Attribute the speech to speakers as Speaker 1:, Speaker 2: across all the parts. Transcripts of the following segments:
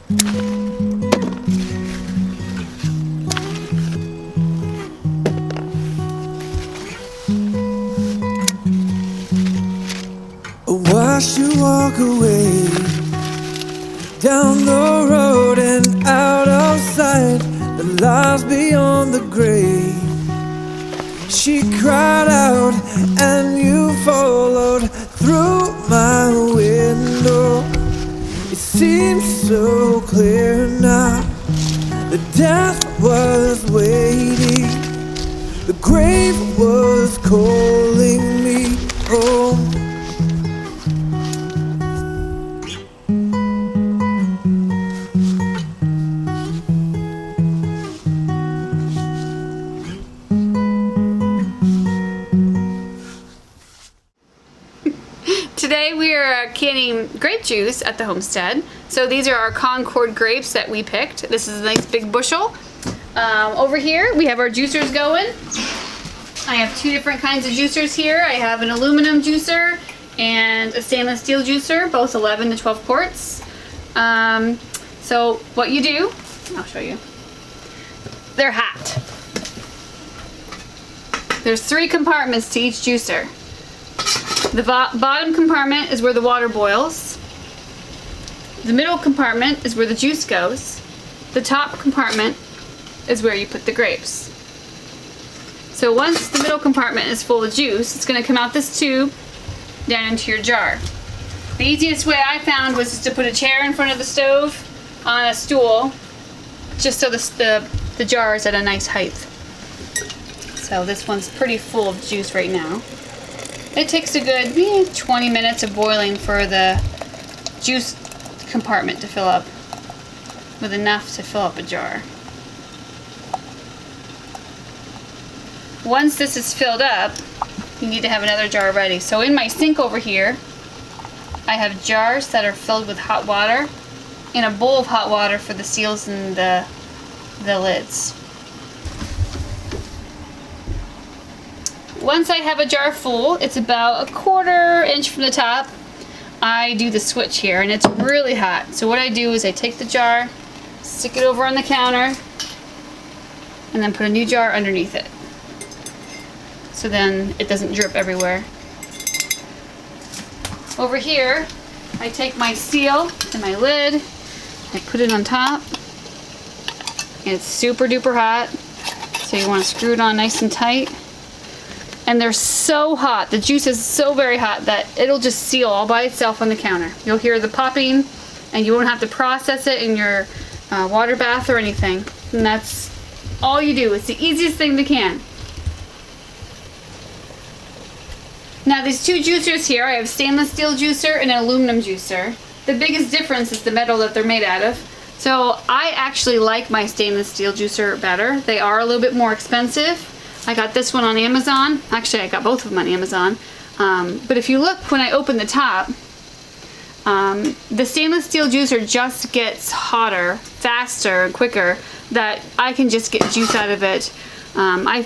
Speaker 1: Watch you walk away down the road and out of sight, the lies beyond the grave. She cried out and you followed through my window. It seems so clear now, the death was waiting, the grave was calling me home.
Speaker 2: Today we are canning grape juice at the homestead. So these are our Concord grapes that we picked. This is a nice big bushel. Over here we have our juicers going. I have two different kinds of juicers here. I have an aluminum juicer and a stainless steel juicer, both 11 to 12 quarts. So what you do, I'll show you. They're hot. There's 3 compartments to each juicer. The bottom compartment is where the water boils. The middle compartment is where the juice goes. The top compartment is where you put the grapes. So once the middle compartment is full of juice, it's going to come out this tube down into your jar. The easiest way I found was just to put a chair in front of the stove on a stool, just so the jar is at a nice height. So this one's pretty full of juice right now. It takes a good 20 minutes of boiling for the juice compartment to fill up with enough to fill up a jar. Once this is filled up, you need to have another jar ready. So in my sink over here, I have jars that are filled with hot water and a bowl of hot water for the seals and the lids. Once I have a jar full, it's about 1/4 inch from the top, I do the switch here, and it's really hot. So what I do is I take the jar, stick it over on the counter, and then put a new jar underneath it. So then it doesn't drip everywhere. Over here, I take my seal and my lid, I put it on top, and it's super duper hot. So you want to screw it on nice and tight. And they're so hot, the juice is so very hot that it'll just seal all by itself on the counter. You'll hear the popping and you won't have to process it in your water bath or anything. And that's all you do. It's the easiest thing to can. Now these 2 juicers here, I have stainless steel juicer and an aluminum juicer. The biggest difference is the metal that they're made out of. So I actually like my stainless steel juicer better. They are a little bit more expensive. I got this one on Amazon. Actually, I got both of them on Amazon. But if you look when I open the top, the stainless steel juicer just gets hotter, faster, and quicker, that I can just get juice out of it. I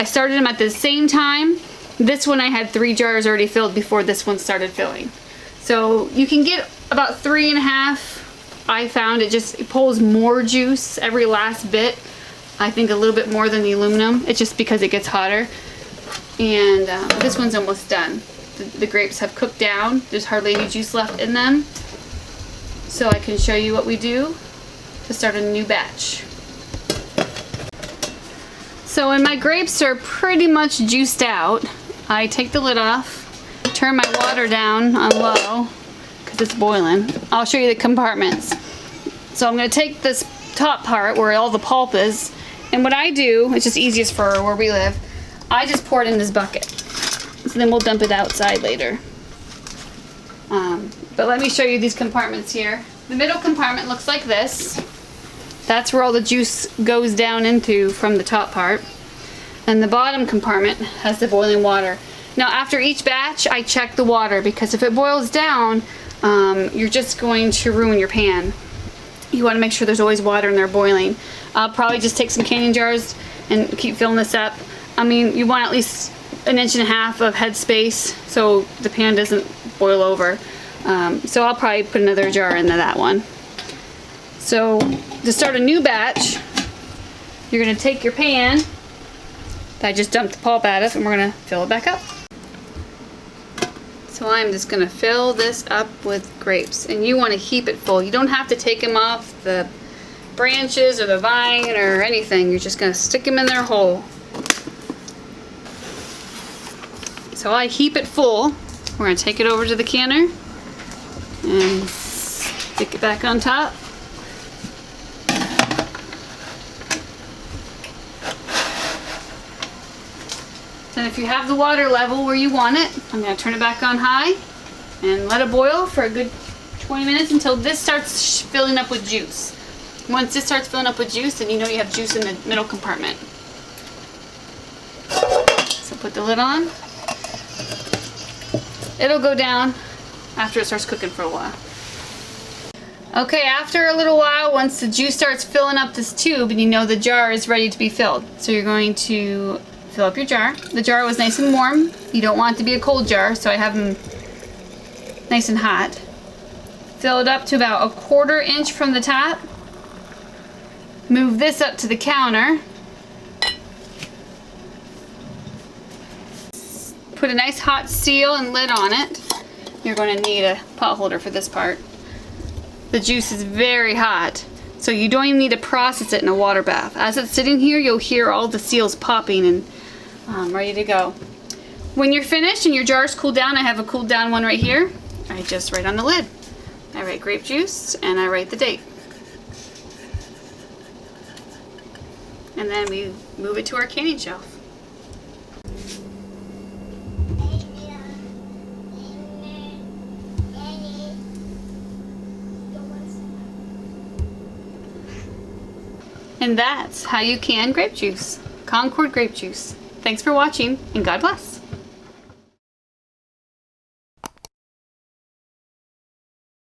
Speaker 2: started them at the same time. This one I had 3 jars already filled before this one started filling. So you can get about 3.5. I found it pulls more juice every last bit. I think a little bit more than the aluminum. It's just because it gets hotter. And this one's almost done. The grapes have cooked down. There's hardly any juice left in them. So I can show you what we do to start a new batch. So when my grapes are pretty much juiced out, I take the lid off, turn my water down on low because it's boiling. I'll show you the compartments. So I'm going to take this top part where all the pulp is, and what I do, it's just easiest for where we live, I just pour it in this bucket. So then we'll dump it outside later. But let me show you these compartments here. The middle compartment looks like this. That's where all the juice goes down into from the top part. And the bottom compartment has the boiling water. Now after each batch, I check the water, because if it boils down, you're just going to ruin your pan. You want to make sure there's always water in there boiling. I'll probably just take some canning jars and keep filling this up. I mean, you want at least 1.5 inches of head space so the pan doesn't boil over. So I'll probably put another jar into that one. So to start a new batch, you're going to take your pan that I just dumped the pulp out of, and we're going to fill it back up. So I'm just going to fill this up with grapes, and you want to keep it full. You don't have to take them off the branches or the vine or anything. You're just going to stick them in there whole. So I keep it full. We're going to take it over to the canner and stick it back on top. Then if you have the water level where you want it, I'm going to turn it back on high and let it boil for a good 20 minutes until this starts filling up with juice. Once this starts filling up with juice, then you know you have juice in the middle compartment. So put the lid on. It'll go down after it starts cooking for a while. Okay, after a little while, once the juice starts filling up this tube, and you know the jar is ready to be filled. So you're going to fill up your jar. The jar was nice and warm. You don't want it to be a cold jar, so I have them nice and hot. Fill it up to about 1/4 inch from the top. Move this up to the counter. Put a nice hot seal and lid on it. You're going to need a pot holder for this part. The juice is very hot, so you don't even need to process it in a water bath. As it's sitting here, you'll hear all the seals popping and ready to go. When you're finished and your jar's cooled down, I have a cooled down one right here. I just write on the lid. I write grape juice and I write the date. And then we move it to our canning shelf. And that's how you can grape juice. Concord grape juice. Thanks for watching, and God bless.